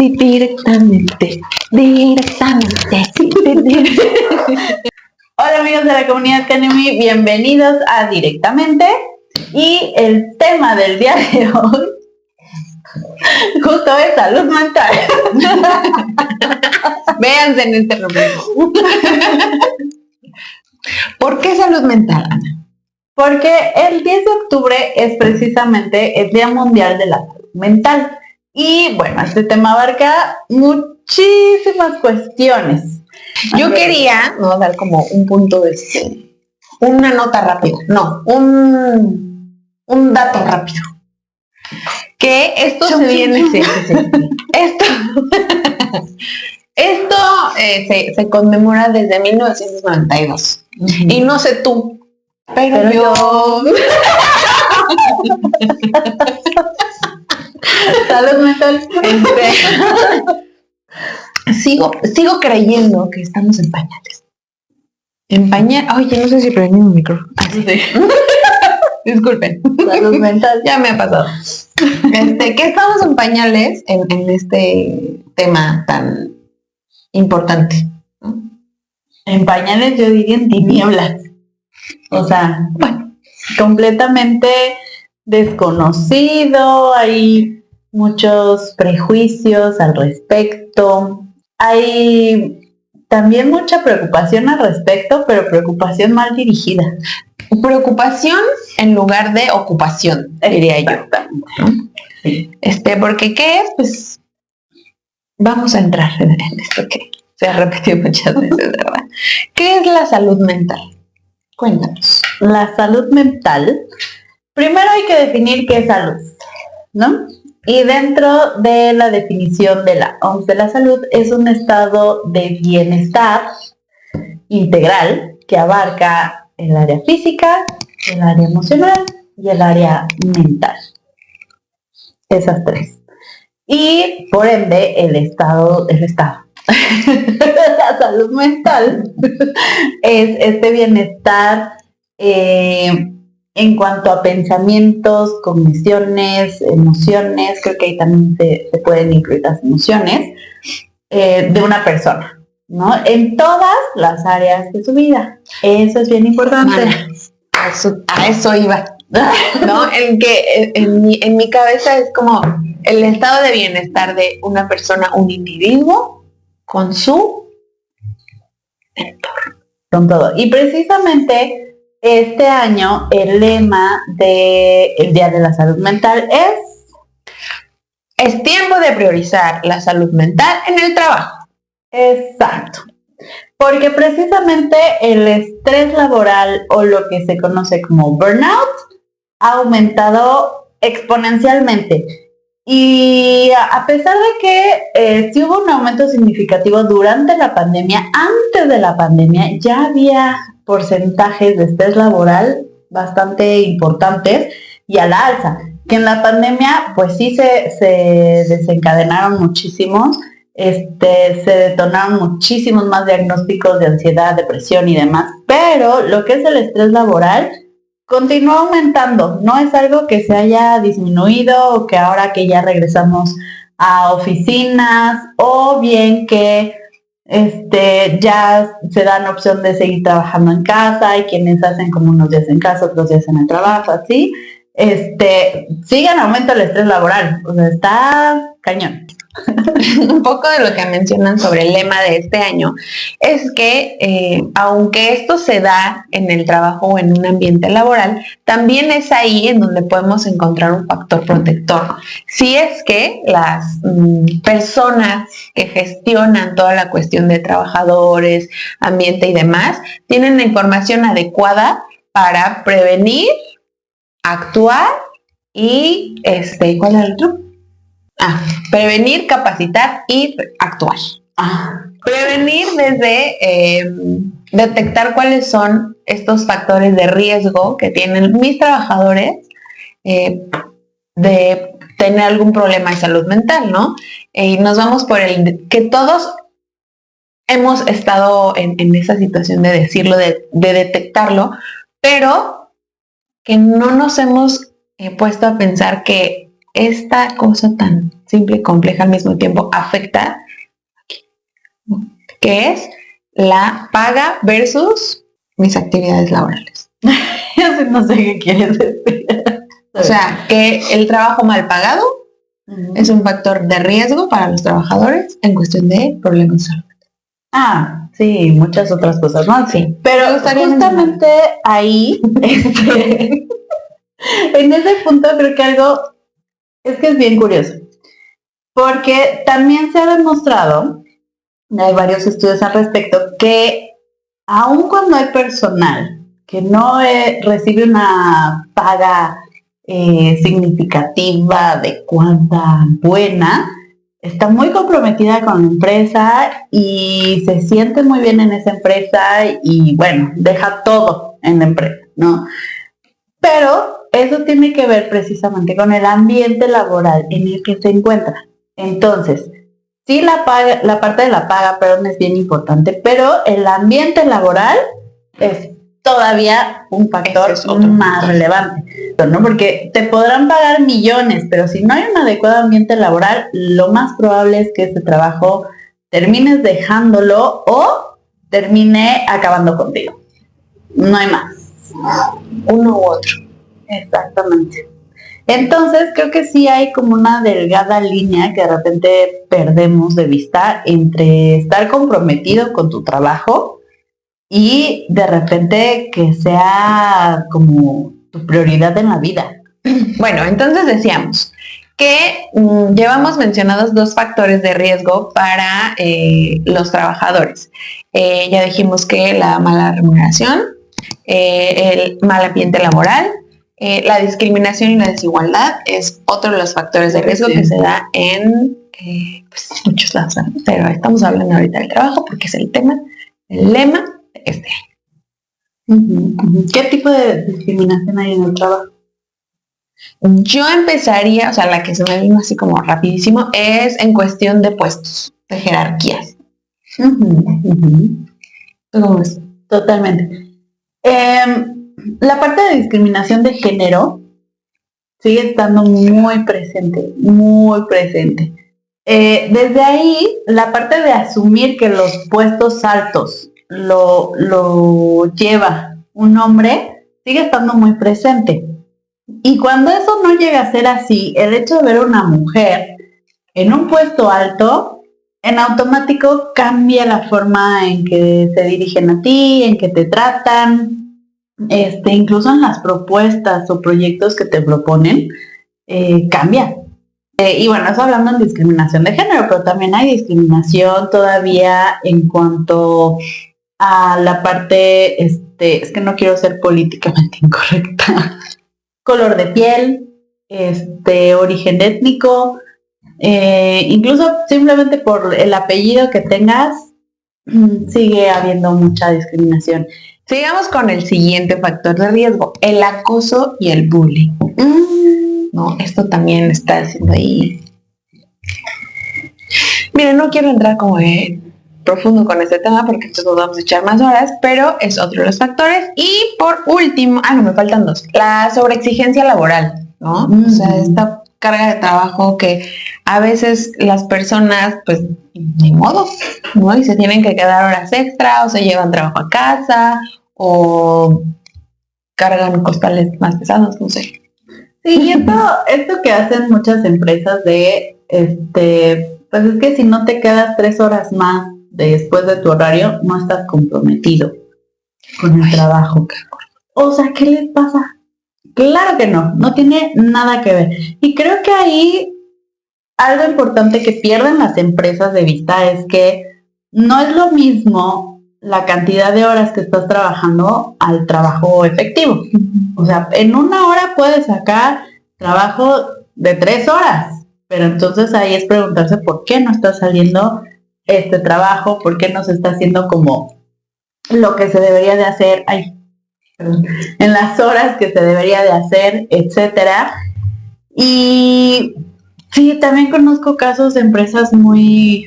Directamente. Hola amigos de la comunidad Canemy, bienvenidos a Directamente. Y el tema del día de hoy justo es salud mental. Véanse en este rubro. ¿Por qué salud mental, Ana? Porque el 10 de octubre es precisamente el Día Mundial de la Salud Mental. Y bueno, este tema abarca muchísimas cuestiones. Yo quería dar como un punto una nota rápida, un dato rápido. Que esto se viene, Esto se conmemora desde 1992. Y no sé tú, pero yo... Salud mental. Sigo creyendo que estamos en pañales. Oye, no sé si prendí mi micrófono. Sí. Disculpen. Salud mental. Ya me ha pasado. Que estamos en pañales en este tema tan importante, ¿no? En pañales yo diría en tinieblas. O sea, bueno, completamente desconocido, hay muchos prejuicios al respecto, hay también mucha preocupación al respecto, pero preocupación mal dirigida. Preocupación en lugar de ocupación, diría yo. Sí. Porque ¿qué es? Pues vamos a entrar en esto que se ha repetido muchas veces, ¿verdad? ¿Qué es la salud mental? Cuéntanos. La salud mental, primero hay que definir qué es salud, ¿no? Y dentro de la definición de la OMS de la salud es un estado de bienestar integral que abarca el área física, el área emocional y el área mental. Esas tres. Y por ende la salud mental es este bienestar en cuanto a pensamientos, cogniciones, emociones, creo que ahí también se pueden incluir las emociones de una persona, ¿no? En todas las áreas de su vida. Eso es bien importante. A eso iba, ¿no? En mi cabeza es como el estado de bienestar de una persona, un individuo, con su entorno. Con todo. Y precisamente este año el lema del Día de la Salud Mental es tiempo de priorizar la salud mental en el trabajo. Exacto. Porque precisamente el estrés laboral o lo que se conoce como burnout ha aumentado exponencialmente. Y a pesar de que sí hubo un aumento significativo durante la pandemia, antes de la pandemia ya había porcentajes de estrés laboral bastante importantes y a la alza. Que en la pandemia pues sí se desencadenaron muchísimos, se detonaron muchísimos más diagnósticos de ansiedad, depresión y demás, pero lo que es el estrés laboral continúa aumentando, no es algo que se haya disminuido o que ahora que ya regresamos a oficinas o bien que ya se dan opción de seguir trabajando en casa, hay quienes hacen como unos días en casa, otros días en el trabajo, así, sigue en aumento el estrés laboral, o sea, está cañón. Un poco de lo que mencionan sobre el lema de este año es que aunque esto se da en el trabajo o en un ambiente laboral, también es ahí en donde podemos encontrar un factor protector. Si es que las personas que gestionan toda la cuestión de trabajadores, ambiente y demás, tienen la información adecuada para prevenir, actuar y ¿cuál es el otro? Prevenir, capacitar y actuar. Prevenir desde detectar cuáles son estos factores de riesgo que tienen mis trabajadores de tener algún problema de salud mental, ¿no? Y nos vamos por el que todos hemos estado en esa situación de decirlo, de detectarlo, pero que no nos hemos puesto a pensar que esta cosa tan simple y compleja al mismo tiempo, afecta, que es la paga versus mis actividades laborales. Yo no sé qué quieres decir. O sea, que el trabajo mal pagado es un factor de riesgo para los trabajadores en cuestión de problemas de salud. Ah, sí, muchas otras cosas más. Sí. Pero justamente ahí, en ese punto creo que algo es que es bien curioso. Porque también se ha demostrado, hay varios estudios al respecto, que aun cuando hay personal que no recibe una paga significativa, adecuada, buena, está muy comprometida con la empresa y se siente muy bien en esa empresa y bueno, deja todo en la empresa, ¿no? Pero eso tiene que ver precisamente con el ambiente laboral en el que se encuentra. Entonces, sí, la parte de la paga, perdón, es bien importante, pero el ambiente laboral es todavía un factor más relevante, ¿no? Porque te podrán pagar millones, pero si no hay un adecuado ambiente laboral, lo más probable es que este trabajo termines dejándolo o termine acabando contigo. No hay más. Uno u otro. Exactamente. Entonces creo que sí hay como una delgada línea que de repente perdemos de vista entre estar comprometido con tu trabajo y de repente que sea como tu prioridad en la vida. Bueno, entonces decíamos que llevamos mencionados 2 factores de riesgo para los trabajadores. Ya dijimos que la mala remuneración, el mal ambiente laboral, la discriminación y la desigualdad es otro de los factores de riesgo que se da en pues, muchos lados, ¿no? Pero estamos hablando ahorita del trabajo porque es el lema de este año. ¿Qué tipo de discriminación hay en el trabajo? Yo empezaría, o sea, la que se me vino así como rapidísimo, es en cuestión de puestos, de jerarquías. ¿Tú cómo ves? Totalmente. La parte de discriminación de género sigue estando muy presente, muy presente. Desde ahí, la parte de asumir que los puestos altos lo lleva un hombre sigue estando muy presente. Y cuando eso no llega a ser así, el hecho de ver a una mujer en un puesto alto, en automático cambia la forma en que se dirigen a ti, en que te tratan, incluso en las propuestas o proyectos que te proponen, cambia. Y bueno, eso hablando en discriminación de género, pero también hay discriminación todavía en cuanto a la parte, es que no quiero ser políticamente incorrecta, color de piel, origen étnico, incluso simplemente por el apellido que tengas, sigue habiendo mucha discriminación. Sigamos con el siguiente factor de riesgo, el acoso y el bullying. No, esto también está siendo ahí. Miren, no quiero entrar como profundo con este tema porque entonces nos vamos a echar más horas, pero es otro de los factores. Y por último, no, me faltan 2, la sobreexigencia laboral, ¿no? O sea, esta carga de trabajo que a veces las personas, pues, ni modo, ¿no? Y se tienen que quedar horas extra, o se llevan trabajo a casa, o cargan costales más pesados, no sé. Sí, esto que hacen muchas empresas de, pues es que si no te quedas 3 horas más después de tu horario, no estás comprometido con el trabajo. O sea, ¿qué les pasa? Claro que no tiene nada que ver. Y creo que ahí algo importante que pierden las empresas de vista es que no es lo mismo la cantidad de horas que estás trabajando al trabajo efectivo. O sea, en 1 hora puedes sacar trabajo de 3 horas, pero entonces ahí es preguntarse por qué no está saliendo este trabajo, por qué no se está haciendo como lo que se debería de hacer en las horas que se debería de hacer, etcétera. Y sí, también conozco casos de empresas muy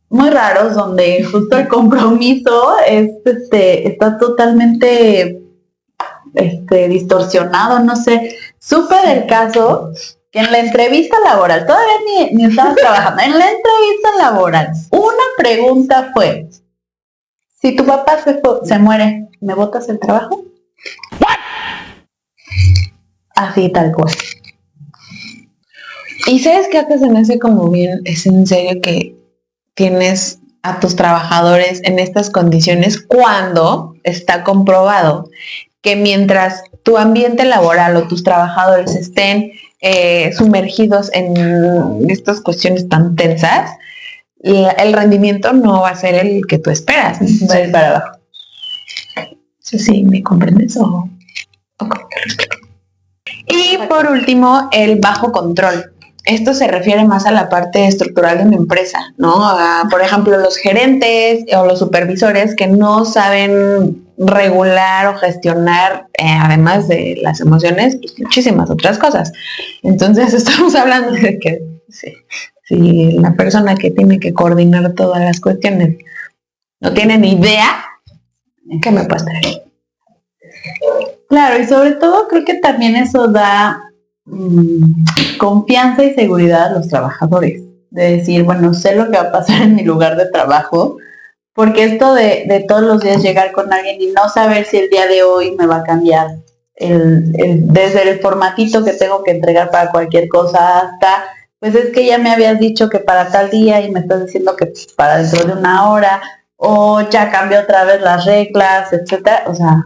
raros donde justo el compromiso está totalmente distorsionado, no sé. Supe del caso que en la entrevista laboral, todavía ni estabas trabajando, en la entrevista laboral, una pregunta fue, si tu papá se muere, ¿me botas el trabajo? ¿What? Así tal cual. Y sabes que acá se me hace como bien, es en serio que tienes a tus trabajadores en estas condiciones cuando está comprobado que mientras tu ambiente laboral o tus trabajadores estén sumergidos en estas cuestiones tan tensas, el rendimiento no va a ser el que tú esperas. Va a ir para abajo. Sí, ¿me comprendes? ¿O cómo te lo explico? Y por último, el bajo control. Esto se refiere más a la parte estructural de una empresa, ¿no? Por ejemplo, los gerentes o los supervisores que no saben regular o gestionar, además de las emociones, pues muchísimas otras cosas. Entonces estamos hablando de que si la persona que tiene que coordinar todas las cuestiones no tiene ni idea, ¿qué me puede traer? Claro, y sobre todo creo que también eso da confianza y seguridad a los trabajadores. De decir, bueno, sé lo que va a pasar en mi lugar de trabajo, porque esto de todos los días llegar con alguien y no saber si el día de hoy me va a cambiar desde el formatito que tengo que entregar para cualquier cosa hasta, pues es que ya me habías dicho que para tal día y me estás diciendo que para dentro de una hora, o ya cambió otra vez las reglas, etcétera. O sea,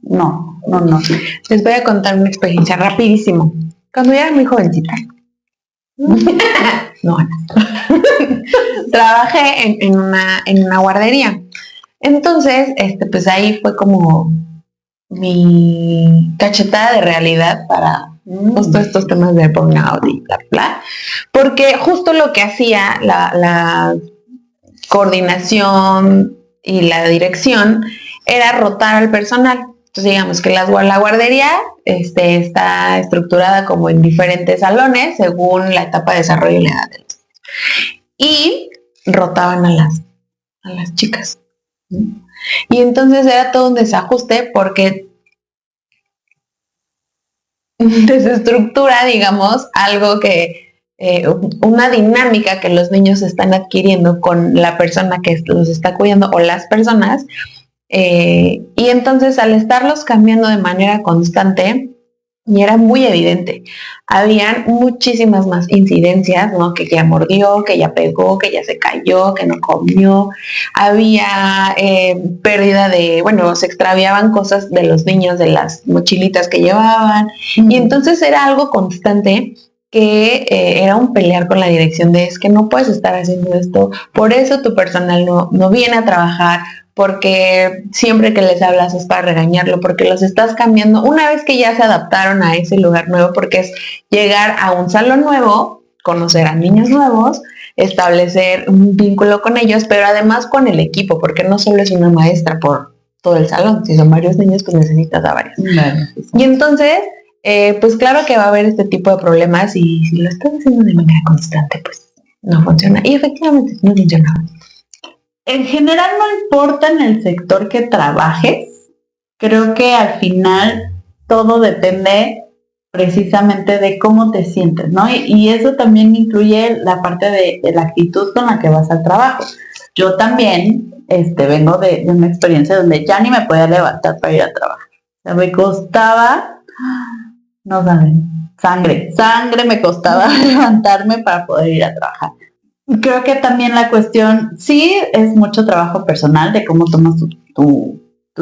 no. Les voy a contar una experiencia rapidísimo. Cuando yo era muy jovencita, trabajé en una guardería. Entonces, pues ahí fue como mi cachetada de realidad para justo estos temas de burnout y bla, bla. Porque justo lo que hacía la coordinación y la dirección era rotar al personal. Entonces digamos que la guardería está estructurada como en diferentes salones según la etapa de desarrollo y la edad de los niños. Y rotaban a las chicas. Y entonces era todo un desajuste porque desestructura, digamos, algo que una dinámica que los niños están adquiriendo con la persona que los está cuidando o las personas. Y entonces al estarlos cambiando de manera constante, y era muy evidente, habían muchísimas más incidencias, ¿no? Que ya mordió, que ya pegó, que ya se cayó, que no comió, había pérdida se extraviaban cosas de los niños, de las mochilitas que llevaban, y entonces era algo constante que era un pelear con la dirección de es que no puedes estar haciendo esto, por eso tu personal no viene a trabajar, porque siempre que les hablas es para regañarlo, porque los estás cambiando una vez que ya se adaptaron a ese lugar nuevo, porque es llegar a un salón nuevo, conocer a niños nuevos, establecer un vínculo con ellos, pero además con el equipo, porque no solo es una maestra por todo el salón, si son varios niños, pues necesitas a varios. Y entonces, pues claro que va a haber este tipo de problemas y si lo estás haciendo de manera constante, pues no funciona. Y efectivamente no funcionaba. En general no importa en el sector que trabajes, creo que al final todo depende precisamente de cómo te sientes, ¿no? Y eso también incluye la parte de la actitud con la que vas al trabajo. Yo también vengo de una experiencia donde ya ni me podía levantar para ir a trabajar. O sea, me costaba, no saben, sangre me costaba levantarme para poder ir a trabajar. Creo que también la cuestión, sí, es mucho trabajo personal de cómo tomas tu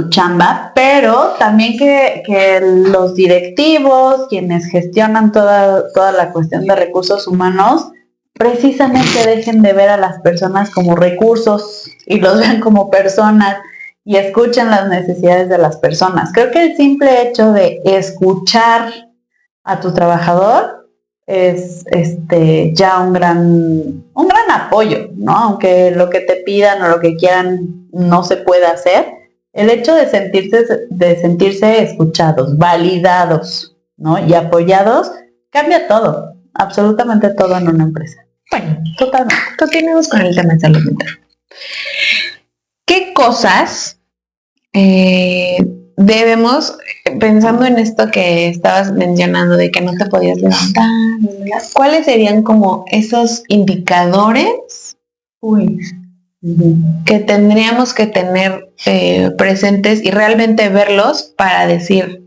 chamba, pero también que los directivos, quienes gestionan toda la cuestión de recursos humanos, precisamente dejen de ver a las personas como recursos y los vean como personas y escuchen las necesidades de las personas. Creo que el simple hecho de escuchar a tu trabajador es ya un gran apoyo, ¿no? Aunque lo que te pidan o lo que quieran no se pueda hacer, el hecho de sentirse escuchados, validados, ¿no? Y apoyados, cambia todo, absolutamente todo en una empresa. Bueno, totalmente. Continuemos con el tema de salud mental. ¿Qué cosas debemos pensando en esto que estabas mencionando de que no te podías levantar, ¿cuáles serían como esos indicadores que tendríamos que tener presentes y realmente verlos para decir,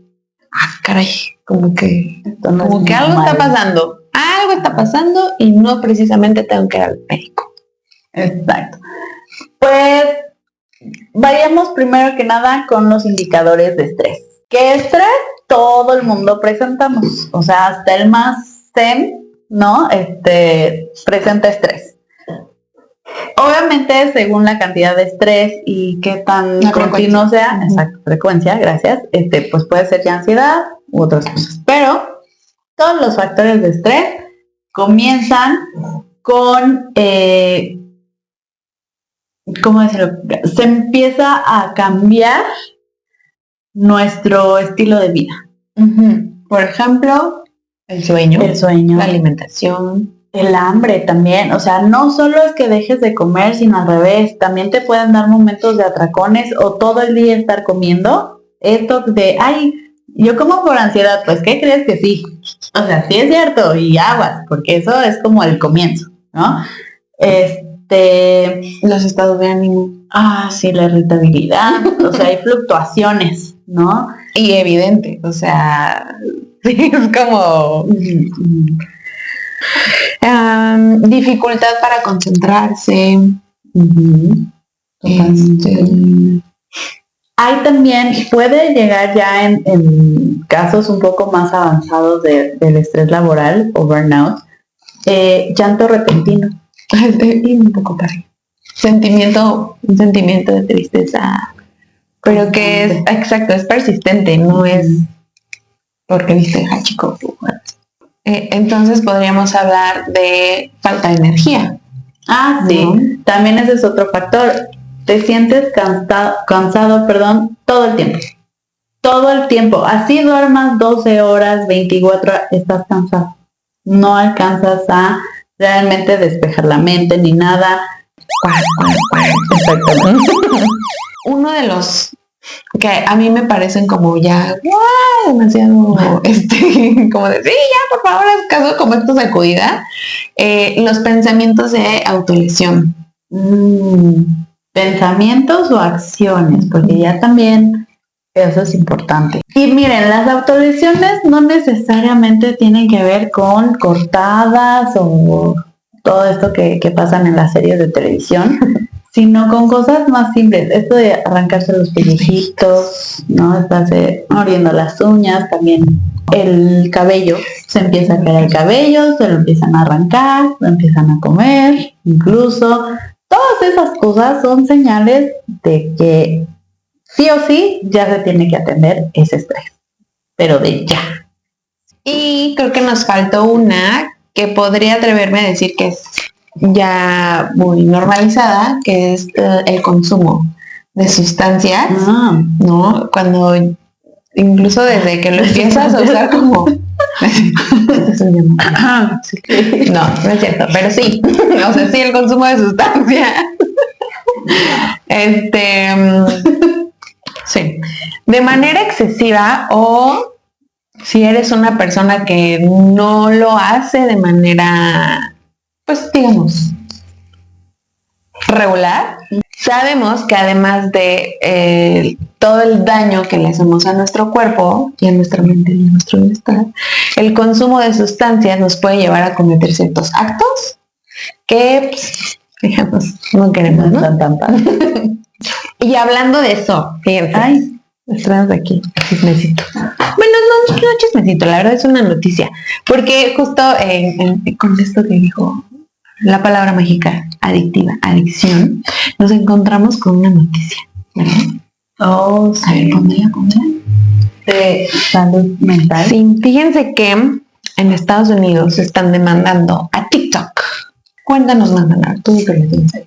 caray, como que algo está pasando y no precisamente tengo que ir al médico? Exacto. Pues vayamos primero que nada con los indicadores de estrés. ¿Qué estrés? Todo el mundo presentamos, o sea, hasta el más zen, ¿no? Presenta estrés. Obviamente, según la cantidad de estrés y qué tan continuo sea, exacto, frecuencia, gracias, pues puede ser ya ansiedad u otras cosas. Pero todos los factores de estrés comienzan con, ¿cómo decirlo? Se empieza a cambiar nuestro estilo de vida. Por ejemplo, el sueño, la alimentación, el hambre también. O sea, no solo es que dejes de comer, sino al revés. También te pueden dar momentos de atracones o todo el día estar comiendo. Esto de, yo como por ansiedad, pues ¿qué crees que sí? O sea, sí es cierto, y aguas, porque eso es como el comienzo, ¿no? Los estados de ánimo. Sí, la irritabilidad. O sea, hay fluctuaciones, ¿no? Y evidente, o sea, sí, es como dificultad para concentrarse. Hay también, puede llegar ya en casos un poco más avanzados del estrés laboral o burnout, llanto repentino. Y un poco para un sentimiento de tristeza, pero que es, exacto, es persistente, no es porque viste chico. Entonces podríamos hablar de falta de energía. Sí, ¿no? También ese es otro factor. Te sientes cansado, todo el tiempo. Todo el tiempo. Así duermas 12 horas, 24 horas, estás cansado. No alcanzas a realmente despejar la mente ni nada. Exactamente. Uno de los que a mí me parecen como ya demasiado como de sí, ya por favor haz caso, como esto sacudida, los pensamientos de autolesión. ¿Pensamientos o acciones? Porque ya también eso es importante. Y miren, las autolesiones no necesariamente tienen que ver con cortadas o todo esto que pasan en las series de televisión, sino con cosas más simples. Esto de arrancarse los pellejitos, ¿no? Estarse muriendo las uñas, también el cabello. Se empieza a caer el cabello, se lo empiezan a arrancar, lo empiezan a comer, incluso. Todas esas cosas son señales de que sí o sí ya se tiene que atender ese estrés, pero de ya. Y creo que nos faltó una que podría atreverme a decir que es ya muy normalizada, que es el consumo de sustancias, ¿no? Cuando incluso desde que lo empiezas a usar como... No es cierto, pero sí, o sea, sí, el consumo de sustancias. Sí, de manera excesiva, o si eres una persona que no lo hace de manera, pues digamos, regular, sabemos que además de todo el daño que le hacemos a nuestro cuerpo y a nuestra mente y a nuestro bienestar, el consumo de sustancias nos puede llevar a cometer ciertos actos que, pues, digamos, no queremos, ¿no? Y hablando de eso, fíjense, estamos aquí, chismecito. Bueno, no chismecito, la verdad es una noticia, porque justo con esto que dijo la palabra mágica, adicción, nos encontramos con una noticia, ¿verdad? A ver, ¿cómo de salud mental. Sí, fíjense que en Estados Unidos se están demandando a TikTok. Cuéntanos más, Manuel, tú que lo tienes ahí.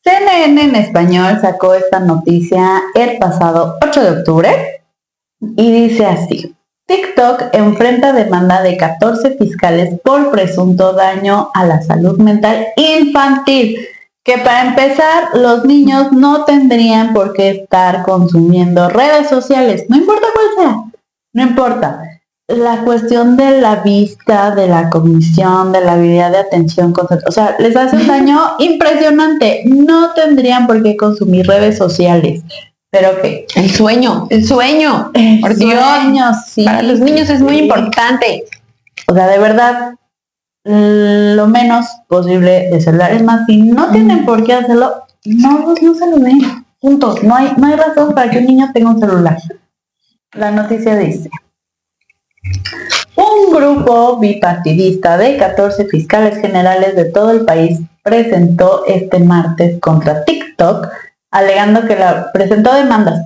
CNN en español sacó esta noticia el pasado 8 de octubre y dice así: TikTok enfrenta demanda de 14 fiscales por presunto daño a la salud mental infantil. que para empezar, los niños no tendrían por qué estar consumiendo redes sociales, no importa cuál sea, no importa. La cuestión de la vista, de la cognición, de la habilidad de atención, o sea, les hace un daño impresionante. No tendrían por qué consumir redes sociales. Pero ¿qué? El sueño. Por Dios, sí. Para los niños es muy importante. O sea, de verdad, lo menos posible de celular. Es más, si no tienen por qué hacerlo, no se lo den. Punto. No hay razón para que un niño tenga un celular. La noticia dice: un grupo bipartidista de 14 fiscales generales de todo el país presentó este martes contra TikTok, presentó demandas,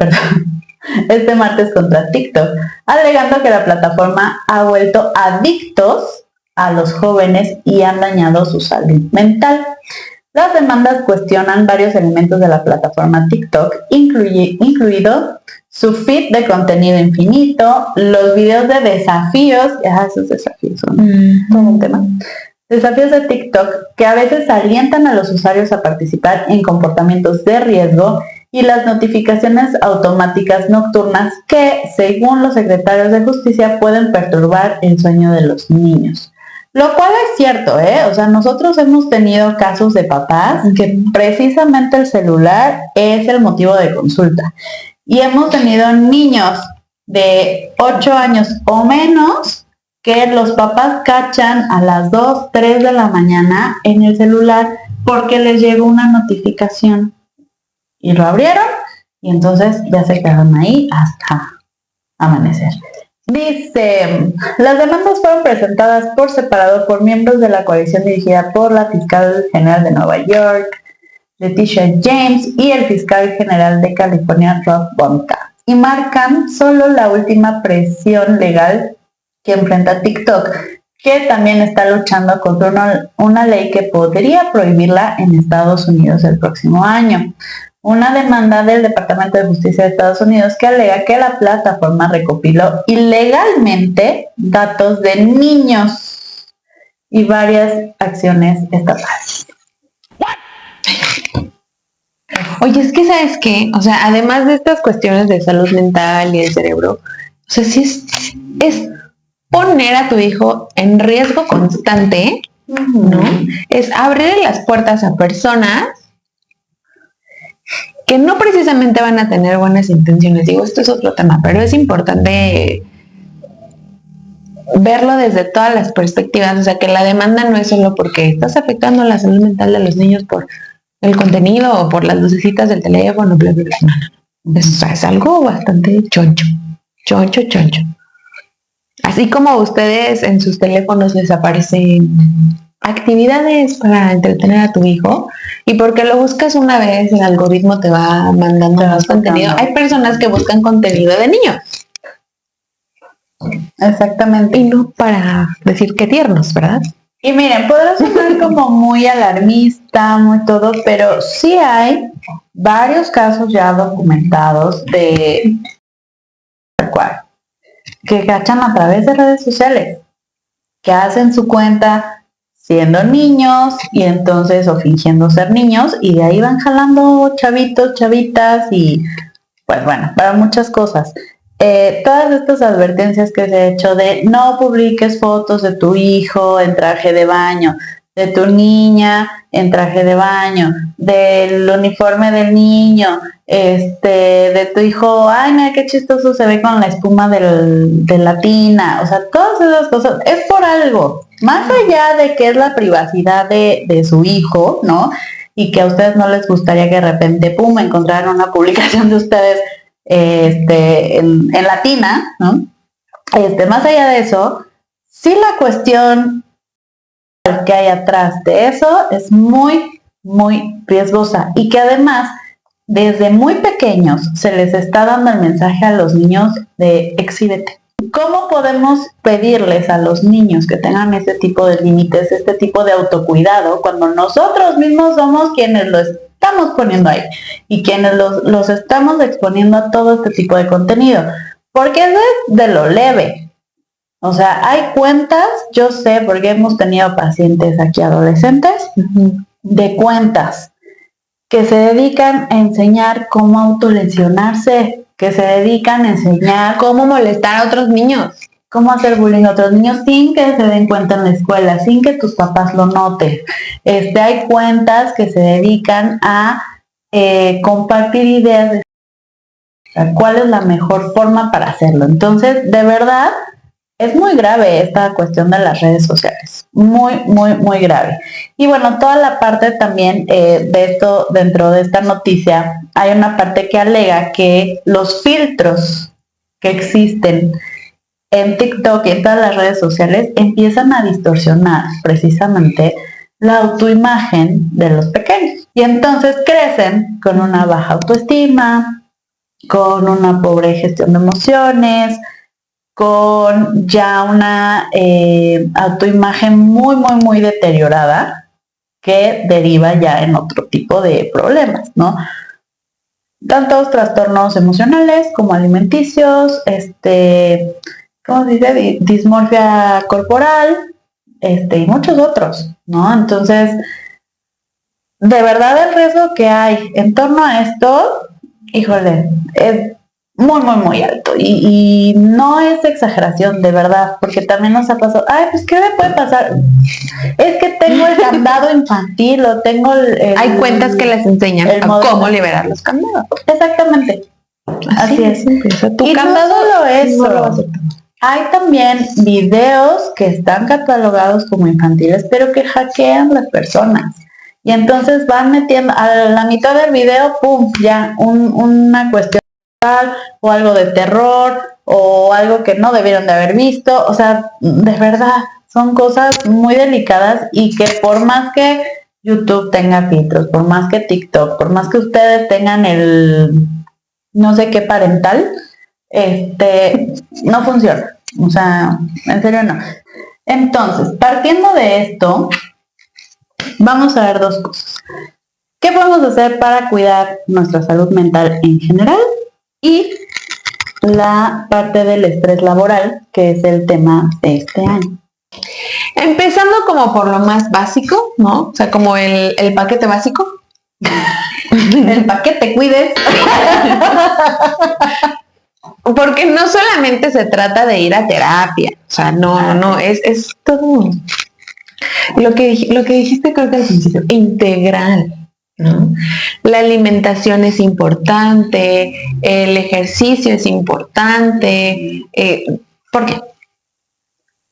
este martes contra TikTok, alegando que la plataforma ha vuelto adictos a los jóvenes y han dañado su salud mental. Las demandas cuestionan varios elementos de la plataforma TikTok, incluido su feed de contenido infinito, los videos de desafíos, esos desafíos son todo un tema, desafíos de TikTok que a veces alientan a los usuarios a participar en comportamientos de riesgo y las notificaciones automáticas nocturnas que, según los secretarios de justicia, pueden perturbar el sueño de los niños. Lo cual es cierto, O sea, nosotros hemos tenido casos de papás que precisamente el celular es el motivo de consulta. Y hemos tenido niños de 8 años o menos que los papás cachan a las 2, 3 de la mañana en el celular porque les llegó una notificación. Y lo abrieron y entonces ya se quedaron ahí hasta amanecer. Dice, las demandas fueron presentadas por separado por miembros de la coalición dirigida por la fiscal general de Nueva York, Leticia James, y el fiscal general de California, Rob Bonta, y marcan solo la última presión legal que enfrenta TikTok, que también está luchando contra una ley que podría prohibirla en Estados Unidos el próximo año. Una demanda del Departamento de Justicia de Estados Unidos que alega que la plataforma recopiló ilegalmente datos de niños y varias acciones estatales. Oye, es que ¿sabes qué? O sea, además de estas cuestiones de salud mental y del cerebro, o sea, sí es poner a tu hijo en riesgo constante, ¿no? Es abrir las puertas a personas que no precisamente van a tener buenas intenciones. Digo, esto es otro tema, pero es importante verlo desde todas las perspectivas. O sea, que la demanda no es solo porque estás afectando la salud mental de los niños por el contenido o por las lucecitas del teléfono, bla, bla, bla. No. Es algo bastante choncho. Así como a ustedes en sus teléfonos les aparecen actividades para entretener a tu hijo, y porque lo buscas una vez el algoritmo te va mandando más contenido. Hay personas que buscan contenido de niños. Exactamente. Y no para decir qué tiernos, ¿verdad? Y miren, podrá sonar como muy alarmista, muy todo, pero sí hay varios casos ya documentados de tal cual, que cachan a través de redes sociales, que hacen su cuenta siendo niños y entonces o fingiendo ser niños y de ahí van jalando chavitos, chavitas y pues bueno, para muchas cosas. Todas estas advertencias que se ha hecho de no publiques fotos de tu hijo en traje de baño, de tu niña en traje de baño, del uniforme del niño, de tu hijo, ay, mira qué chistoso se ve con la espuma de la tina. O sea, todas esas cosas es por algo, más allá de que es la privacidad de su hijo, ¿no? Y que a ustedes no les gustaría que de repente, pum, encontraran una publicación de ustedes en latina, ¿no? Más allá de eso, sí, la cuestión que hay atrás de eso es muy, muy riesgosa y que además desde muy pequeños se les está dando el mensaje a los niños de exhíbete. ¿Cómo podemos pedirles a los niños que tengan este tipo de límites, este tipo de autocuidado, cuando nosotros mismos somos quienes lo estamos poniendo ahí y quienes los estamos exponiendo a todo este tipo de contenido? Porque eso es de lo leve. O sea, hay cuentas, yo sé, porque hemos tenido pacientes aquí adolescentes, de cuentas que se dedican a enseñar cómo autolesionarse, que se dedican a enseñar cómo molestar a otros niños, cómo hacer bullying a otros niños sin que se den cuenta en la escuela, sin que tus papás lo noten. Hay cuentas que se dedican a compartir ideas de cuál es la mejor forma para hacerlo. Entonces, de verdad, es muy grave esta cuestión de las redes sociales, muy, muy, muy grave. Y bueno, toda la parte también de esto, dentro de esta noticia, hay una parte que alega que los filtros que existen en TikTok y en todas las redes sociales empiezan a distorsionar precisamente la autoimagen de los pequeños. Y entonces crecen con una baja autoestima, con una pobre gestión de emociones, con ya una autoimagen muy, muy, muy deteriorada que deriva ya en otro tipo de problemas, ¿no? Tantos trastornos emocionales como alimenticios, ¿cómo se dice? Dismorfia corporal, y muchos otros, ¿no? Entonces, de verdad el riesgo que hay en torno a esto, híjole, es muy, muy, muy alto. Y no es exageración, de verdad, porque también nos ha pasado, ay, pues, ¿qué me puede pasar? Es que tengo el candado infantil o tengo hay cuentas que les enseñan a cómo liberar los candados. Exactamente. Así es. O sea, tu y candado no solo eso, no lo va a hacer. Hay también videos que están catalogados como infantiles, pero que hackean las personas. Y entonces van metiendo a la mitad del video, pum, ya una cuestión o algo de terror o algo que no debieron de haber visto. O sea, de verdad, son cosas muy delicadas y que por más que YouTube tenga filtros, por más que TikTok, por más que ustedes tengan el no sé qué parental, no funciona. O sea, en serio no. Entonces, partiendo de esto, vamos a ver dos cosas. ¿Qué podemos hacer para cuidar nuestra salud mental en general? Y la parte del estrés laboral, que es el tema de este año. Empezando como por lo más básico, ¿no? O sea, como el paquete básico. El paquete, cuides. Porque no solamente se trata de ir a terapia, o sea, no, es todo lo que dijiste creo que al principio, integral, ¿no? La alimentación es importante, el ejercicio es importante, ¿por qué?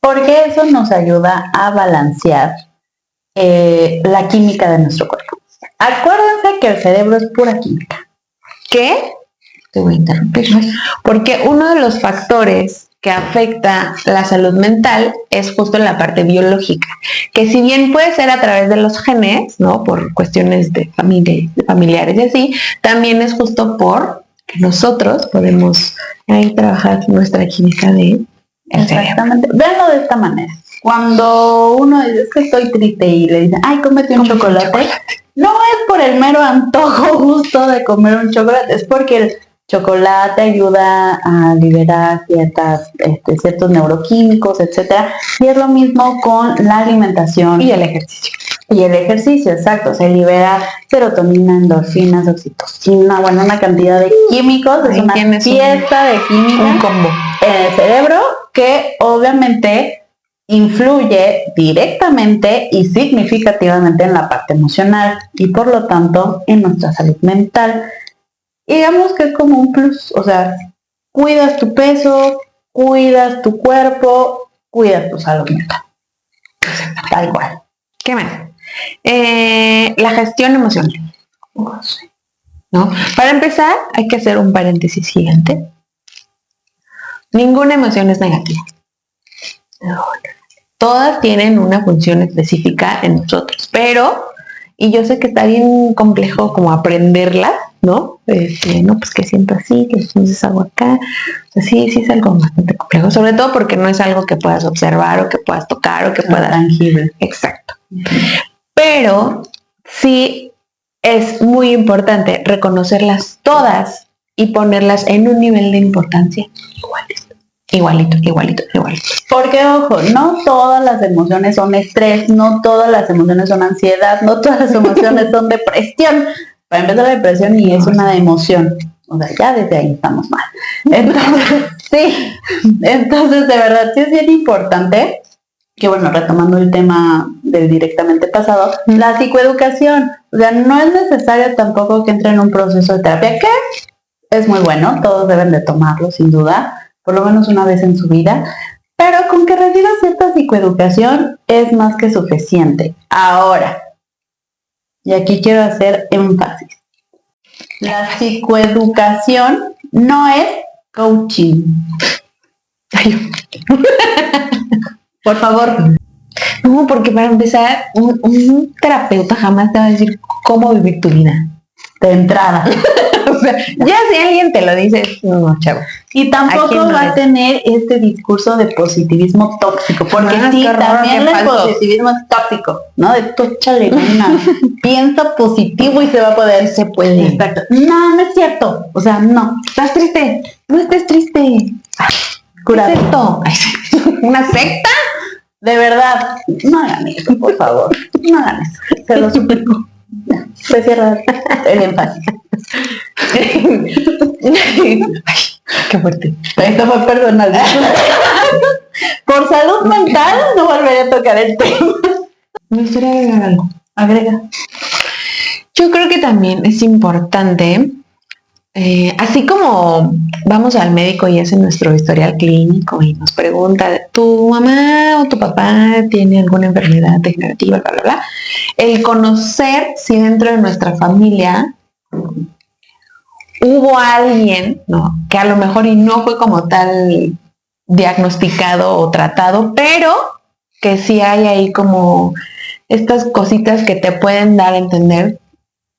Porque eso nos ayuda a balancear la química de nuestro cuerpo. Acuérdense que el cerebro es pura química. ¿Qué? Te voy a interrumpir. Porque uno de los factores que afecta la salud mental es justo la parte biológica, que si bien puede ser a través de los genes, ¿no? Por cuestiones de familia, de familiares y así, también es justo por que nosotros podemos ahí trabajar nuestra química de exactamente. Véanlo de esta manera. Cuando uno dice es que estoy triste y le dicen, ay, cómete un chocolate, no es por el mero antojo justo de comer un chocolate, es porque el chocolate ayuda a liberar ciertos neuroquímicos, etcétera. Y es lo mismo con la alimentación y el ejercicio. Y el ejercicio, exacto, se libera serotonina, endorfinas, oxitocina, bueno, una cantidad de químicos, es una fiesta de química, un combo en el cerebro que obviamente influye directamente y significativamente en la parte emocional y por lo tanto en nuestra salud mental. Y digamos que es como un plus, o sea, cuidas tu peso, cuidas tu cuerpo, cuidas tu salud mental. Tal cual. ¿Qué más? La gestión emocional. ¿No? Para empezar, hay que hacer un paréntesis gigante. Ninguna emoción es negativa. Todas tienen una función específica en nosotros, pero, y yo sé que está bien complejo como aprenderlas, ¿no? No, pues que siento así, que entonces hago acá. O sea, sí es algo bastante complejo, sobre todo porque no es algo que puedas observar o que puedas tocar o que puedas... tangible. Exacto. Pero sí es muy importante reconocerlas todas y ponerlas en un nivel de importancia igualito. Porque, ojo, no todas las emociones son estrés, no todas las emociones son ansiedad, no todas las emociones son depresión. para empezar la depresión y es una emoción. O sea, ya desde ahí estamos mal. Entonces, sí. Entonces, de verdad, sí es bien importante que, bueno, retomando el tema del directamente pasado, la psicoeducación. O sea, no es necesario tampoco que entre en un proceso de terapia, que es muy bueno, todos deben de tomarlo, sin duda, por lo menos una vez en su vida, pero con que reciba cierta psicoeducación es más que suficiente. Ahora, y aquí quiero hacer énfasis, la psicoeducación no es coaching. Por favor. No, porque para empezar, un terapeuta jamás te va a decir cómo vivir tu vida. De entrada. O sea, ya si alguien te lo dice, no, chavo. Y tampoco no va a tener este discurso de positivismo tóxico, porque sí, también el positivismo es tóxico, ¿no? De tú échale una, piensa positivo y se va a poder. Se puede. Exacto. No, no es cierto. O sea, no. ¿Estás triste? No estés triste. Curado. ¿Qué es esto? ¿Una secta? De verdad, no hagan eso, por favor. No hagan eso. Se lo suplico. Se cierra el énfasis. Qué fuerte. Esto fue personal. Por salud mental no volveré a tocar el tema. Me gustaría agregar algo. Agrega. Yo creo que también es importante, así como vamos al médico y hace nuestro historial clínico y nos pregunta, ¿tu mamá o tu papá tiene alguna enfermedad degenerativa, bla, bla, bla? El conocer si dentro de nuestra familia hubo alguien, ¿no?, que a lo mejor y no fue como tal diagnosticado o tratado, pero que sí hay ahí como estas cositas que te pueden dar a entender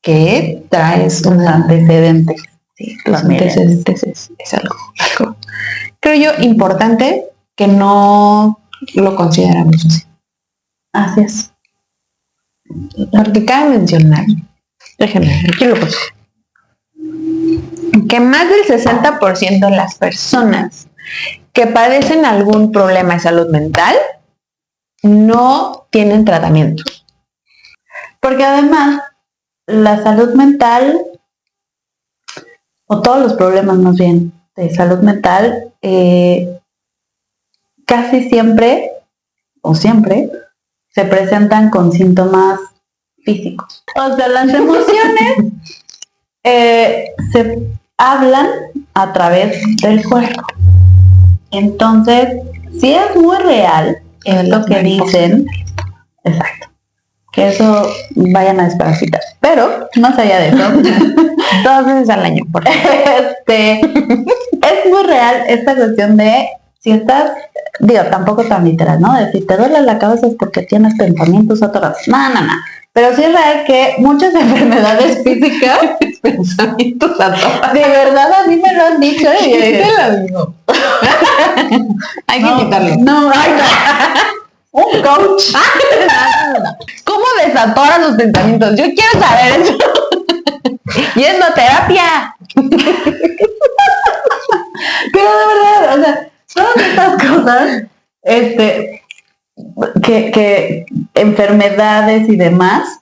que traes Tus antecedentes. Sí, tus antecedentes es algo, creo yo, importante que no lo consideramos así. Así es. Porque cabe mencionar, déjenme, aquí lo puse, que más del 60% de las personas que padecen algún problema de salud mental no tienen tratamiento. Porque además, la salud mental, o todos los problemas más bien de salud mental, casi siempre, o siempre, se presentan con síntomas físicos. O sea, las emociones se hablan a través del cuerpo. Entonces, sí es muy real esto que dicen. Exacto. Que eso vayan a desparasitar. Pero, más allá de eso, 2 veces al año, por favor. Es muy real esta cuestión de si estás, digo, tampoco tan literal, ¿no? De si te duele la cabeza es porque tienes pensamientos atorados. No. Pero sí es real que muchas enfermedades físicas, Pensamientos atorados. de verdad a mí me lo han dicho. Y te lo digo. Hay que quitarlo. No. Un coach. ¿Cómo desatora sus pensamientos? Yo quiero saber eso. Yendo a terapia. Pero de verdad, o sea, todas estas cosas, que enfermedades y demás,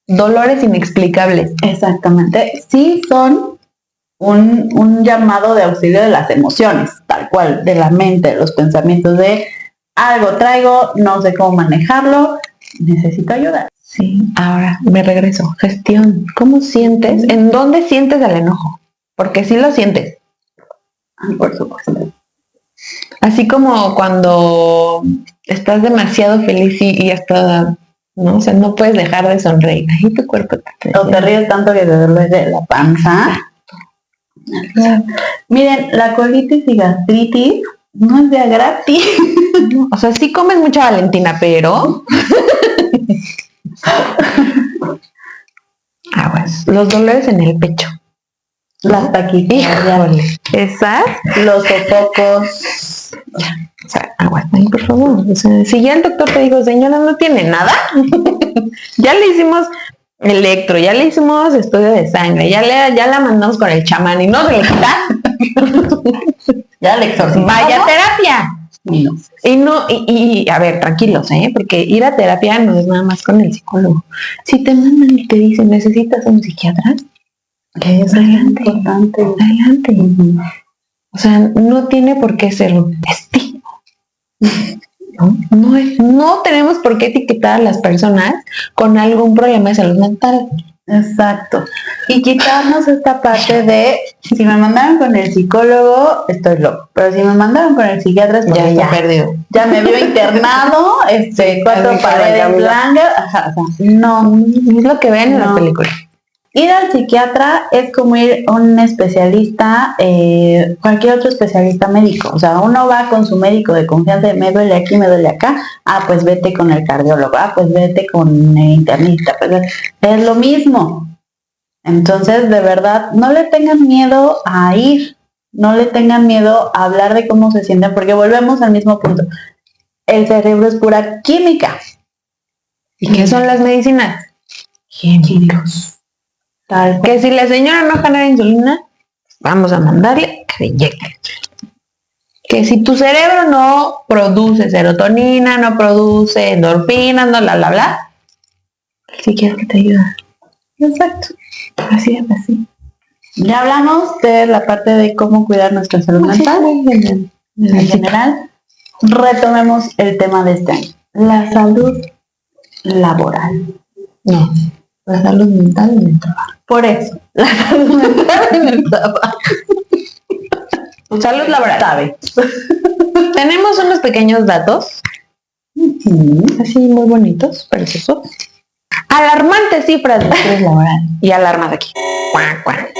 Dolores inexplicables. exactamente, sí son un llamado de auxilio de las emociones, tal cual, de la mente, de los pensamientos de algo traigo, no sé cómo manejarlo, necesito ayuda. Sí, ahora me regreso. Gestión. ¿Cómo sientes? ¿En dónde sientes el enojo? Porque sí lo sientes. Por supuesto. Así como cuando estás demasiado feliz y hasta, ¿no? O sea, no puedes dejar de sonreír. Ahí tu cuerpo te O te ríes tanto que te duele la panza. Miren, la colitis y gastritis no es de gratis. No, o sea, sí comes mucha Valentina, pero aguas. Los dolores en el pecho. Las taquicardias. Esas. Los sofocos. O sea, aguas, ahí, por favor. O sea, si ya el doctor te dijo, señora, no tiene nada, ya le hicimos electro, ya le hicimos estudio de sangre, ya la mandamos con el chamán y no se le quita. Ya le exorcizamos. Vaya a terapia. Y a ver, tranquilos, porque ir a terapia no es nada más con el psicólogo. Si te mandan y te dicen, ¿necesitas un psiquiatra? Que es Adelante. importante. Adelante. O sea, no tiene por qué ser un estigma. No tenemos por qué etiquetar a las personas con algún problema de salud mental. Exacto. Y quitarnos esta parte de, si me mandaron con el psicólogo, estoy loco. Pero si me mandaron con el psiquiatra, es porque Ya perdido. ya me vio internado, 4 así que paredes blancas. Ajá, o sea, no. Es lo que ven en la película. Ir al psiquiatra es como ir a un especialista, cualquier otro especialista médico. O sea, uno va con su médico de confianza, me duele aquí, me duele acá. Ah, pues vete con el cardiólogo. Ah, pues vete con el internista. Pues es lo mismo. Entonces, de verdad, no le tengan miedo a ir. No le tengan miedo a hablar de cómo se sienten, porque volvemos al mismo punto. El cerebro es pura química. ¿Y qué son las medicinas? Químicos. Tal Que si la señora no genera insulina, vamos a mandarle que le inyecte. Que si tu cerebro no produce serotonina, no produce endorfinas, no bla, bla, bla, el psiquiatra te ayuda. Exacto. Así es, así. Ya hablamos de la parte de cómo cuidar nuestra salud mental. En general, retomemos el tema de este año. La salud laboral. No, la salud mental en el trabajo. Por eso, la salud mental en el trabajo. Salud laboral. Sabe. Tenemos unos pequeños datos, así muy bonitos, preciosos. Alarmantes cifras de estrés laboral. Y alarmas aquí. Cuac, cuac.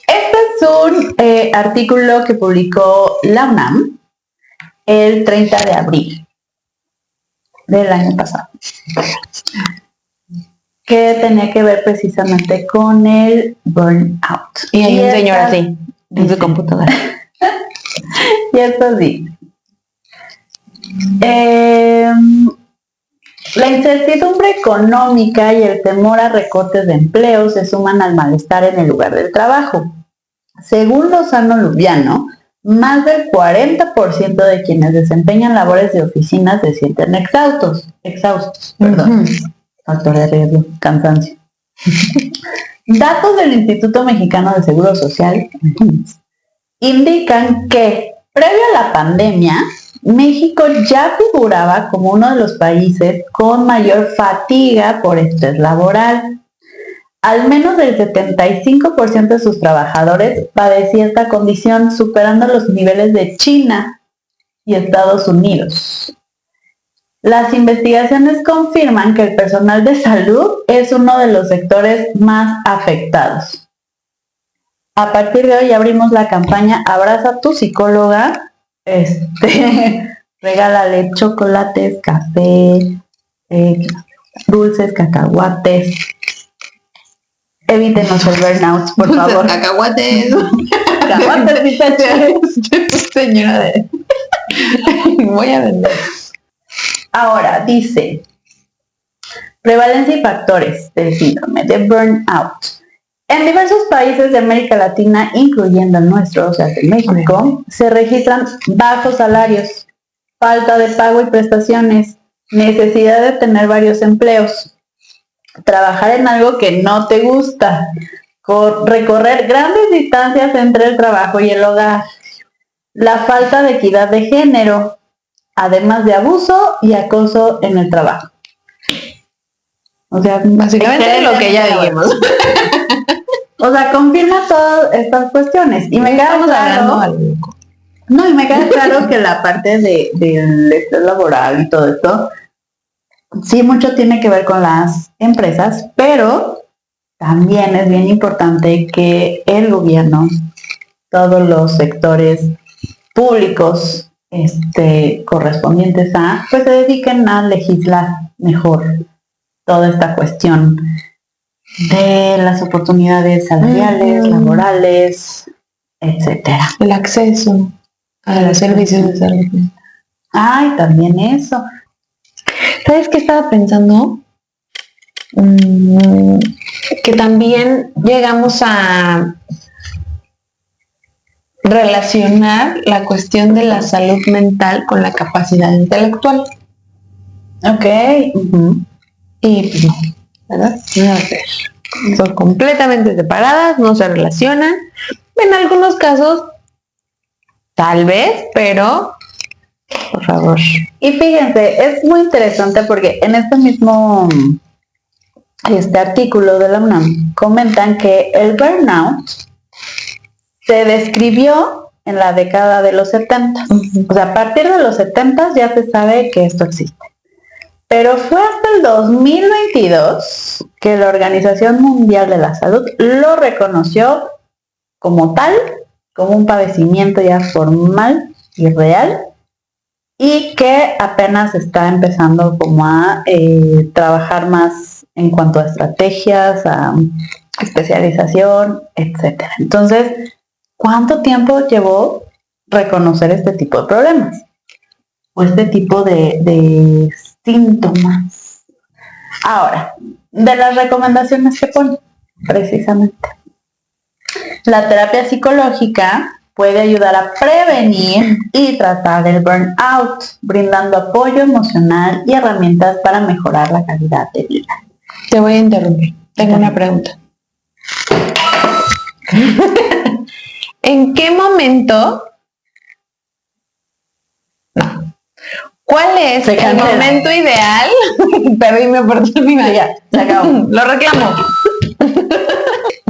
Este es un artículo que publicó la UNAM el 30 de abril del año pasado, que tenía que ver precisamente con el burnout. Y hay un señor así, en su computadora. Y esto sí. La incertidumbre económica y el temor a recortes de empleo se suman al malestar en el lugar del trabajo. Según Lozano Lubiano, más del 40% de quienes desempeñan labores de oficina se sienten exhaustos, perdón. Factor de riesgo, cansancio. Datos del Instituto Mexicano de Seguro Social indican que, previo a la pandemia, México ya figuraba como uno de los países con mayor fatiga por estrés laboral. Al menos el 75% de sus trabajadores padecía esta condición, superando los niveles de China y Estados Unidos. Las investigaciones confirman que el personal de salud es uno de los sectores más afectados. A partir de hoy abrimos la campaña Abraza a tu psicóloga. Regálale chocolates, café, dulces, cacahuates. Evítenos el burnout, por favor. Cacahuates. Cacahuates, muchachos. Señora de... Voy a vender. Ahora, dice, prevalencia y factores del síndrome de burnout. En diversos países de América Latina, incluyendo el nuestro, o sea, de México, se registran bajos salarios, falta de pago y prestaciones, necesidad de tener varios empleos, trabajar en algo que no te gusta, recorrer grandes distancias entre el trabajo y el hogar, la falta de equidad de género, además de abuso y acoso en el trabajo. O sea, básicamente lo que ya dijimos. O sea, confirma todas estas cuestiones. Y me queda claro. No, y me queda claro que la parte del estrés laboral y todo esto, sí, mucho tiene que ver con las empresas, pero también es bien importante que el gobierno, todos los sectores públicos correspondientes a, pues se dediquen a legislar mejor toda esta cuestión de las oportunidades salariales, laborales, etcétera. El acceso a los servicios de salud. Ay, también eso. ¿Sabes qué estaba pensando? Que también llegamos a relacionar la cuestión de la salud mental con la capacidad intelectual. Ok. Y pues no, ¿verdad? No debe ser. Son completamente separadas, no se relacionan. En algunos casos, tal vez, pero por favor. Y fíjense, es muy interesante porque en este mismo artículo de la UNAM comentan que el burnout se describió en la década de los 70. O sea, a partir de los 70 ya se sabe que esto existe. Pero fue hasta el 2022 que la Organización Mundial de la Salud lo reconoció como tal, como un padecimiento ya formal y real, y que apenas está empezando como a trabajar más en cuanto a estrategias, a especialización, etcétera. Entonces, ¿cuánto tiempo llevó reconocer este tipo de problemas? O este tipo de síntomas. Ahora, de las recomendaciones que pone, precisamente. La terapia psicológica puede ayudar a prevenir y tratar el burnout, brindando apoyo emocional y herramientas para mejorar la calidad de vida. Te voy a interrumpir. Tengo una pregunta. ¿En qué momento? No. ¿Cuál es el momento ideal? Perdí mi oportunidad. Ya, se acabó. Lo reclamo.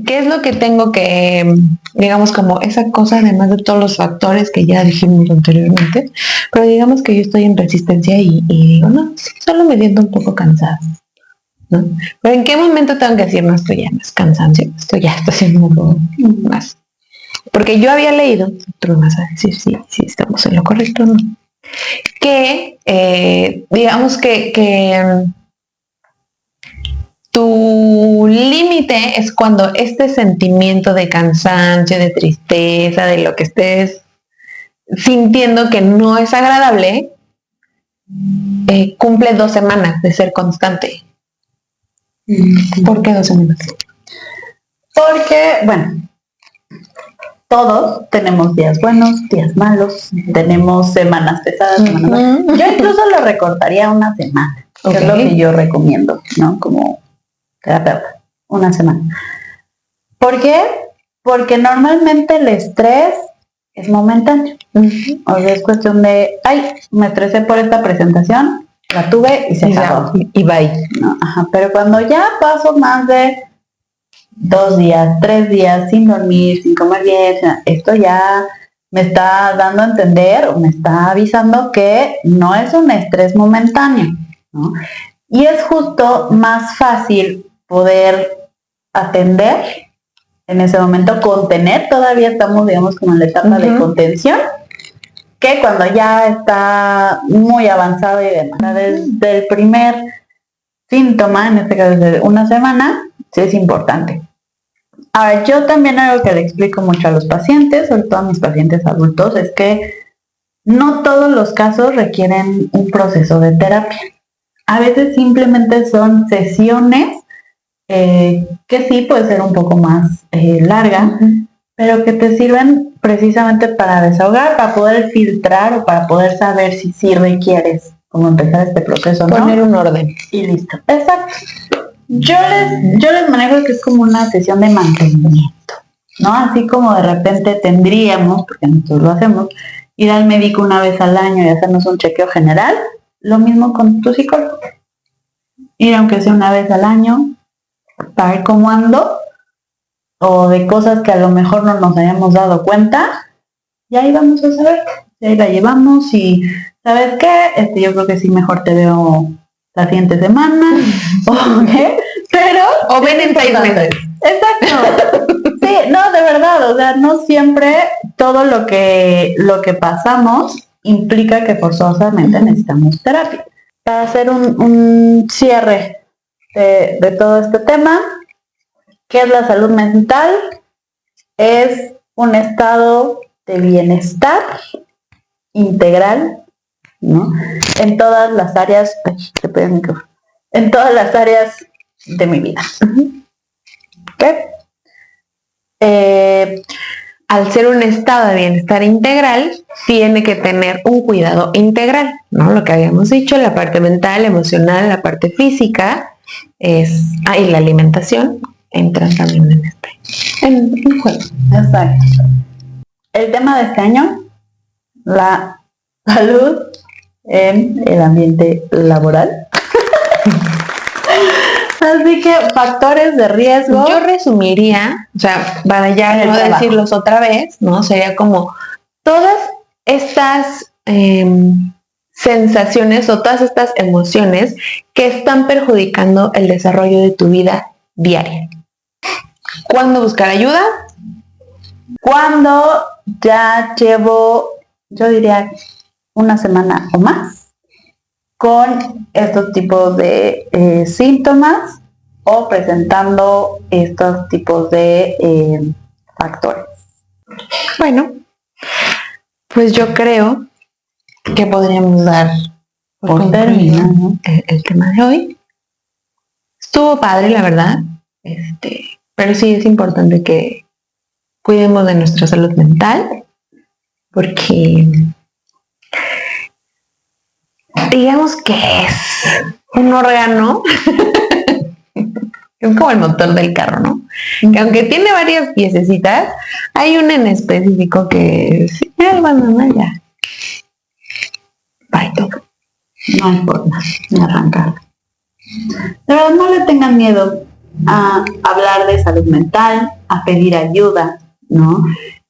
¿Qué es lo que tengo que, digamos, como esa cosa, además de todos los factores que ya dijimos anteriormente, pero digamos que yo estoy en resistencia y digo, no, solo me siento un poco cansada, ¿no? Pero ¿en qué momento tengo que decir, no, esto ya no es cansancio, esto ya está haciendo un poco más? Porque yo había leído, tú me vas a decir si estamos en lo correcto o no, que digamos que tu límite es cuando este sentimiento de cansancio, de tristeza, de lo que estés sintiendo que no es agradable, cumple 2 semanas de ser constante. ¿Por qué 2 semanas? Porque, bueno, todos tenemos días buenos, días malos, tenemos semanas pesadas, semanas malas. Yo incluso lo recortaría una semana, que es lo que yo recomiendo, ¿no? Como terapeuta, una semana. ¿Por qué? Porque normalmente el estrés es momentáneo. O sea, es cuestión de, ay, me estresé por esta presentación, la tuve y se acabó. Y bye. ¿No? Ajá, pero cuando ya paso más de 2 días, 3 días sin dormir, sin comer bien, esto ya me está dando a entender o me está avisando que no es un estrés momentáneo, ¿no? Y es justo más fácil poder atender en ese momento, contener, todavía estamos, digamos, como en la etapa de contención, que cuando ya está muy avanzado y demás. Desde el primer síntoma, en este caso de una semana, sí es importante. Ahora, yo también algo que le explico mucho a los pacientes, sobre todo a mis pacientes adultos, es que no todos los casos requieren un proceso de terapia. A veces simplemente son sesiones que sí puede ser un poco más larga, pero que te sirven precisamente para desahogar, para poder filtrar o para poder saber si sí requieres como empezar este proceso, ¿no? Poner un orden. Y listo. Exacto. Yo les manejo que es como una sesión de mantenimiento, ¿no? Así como de repente tendríamos, porque nosotros lo hacemos, ir al médico una vez al año y hacernos un chequeo general, lo mismo con tu psicólogo. Ir aunque sea una vez al año, para ver cómo ando, o de cosas que a lo mejor no nos hayamos dado cuenta, y ahí vamos a saber, y ahí la llevamos, y ¿sabes qué? Yo creo que sí, mejor te veo la siguiente semana, ¿okay? Pero... O ven en 6 meses. Exacto. Sí, no, de verdad, o sea, no siempre todo lo que pasamos implica que forzosamente necesitamos terapia. Para hacer un cierre de todo este tema, ¿qué es la salud mental? Es un estado de bienestar integral, ¿no? En todas las áreas, en todas las áreas de mi vida. ¿Okay? Al ser un estado de bienestar integral, tiene que tener un cuidado integral, ¿no? Lo que habíamos dicho, la parte mental, emocional, la parte física, y la alimentación, entran también en juego. Exacto. El tema de este año, la salud en el ambiente laboral. Así que factores de riesgo. Yo resumiría, o sea, para ya no decirlos otra vez, ¿no? Sería como todas estas sensaciones o todas estas emociones que están perjudicando el desarrollo de tu vida diaria. ¿Cuándo buscar ayuda? Cuando ya llevo, yo diría, una semana o más con estos tipos de síntomas o presentando estos tipos de factores. Bueno, pues yo creo que podríamos dar por terminado el tema de hoy. Estuvo padre, la verdad, pero sí es importante que cuidemos de nuestra salud mental, porque digamos que es un órgano, es como el motor del carro, ¿no? Que aunque tiene varias piececitas, hay una en específico que si abandona ya. Bye todo. No hay forma de arrancar. De verdad, no le tengan miedo a hablar de salud mental, a pedir ayuda, ¿no?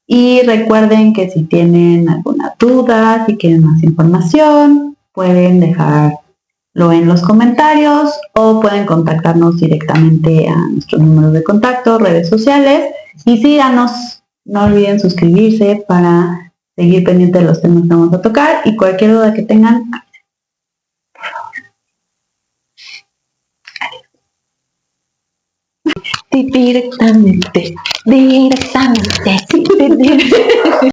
Y recuerden que si tienen alguna duda, si quieren más información, pueden dejarlo en los comentarios o pueden contactarnos directamente a nuestros números de contacto, redes sociales, y síganos. No olviden suscribirse para seguir pendiente de los temas que vamos a tocar, y cualquier duda que tengan, Directamente.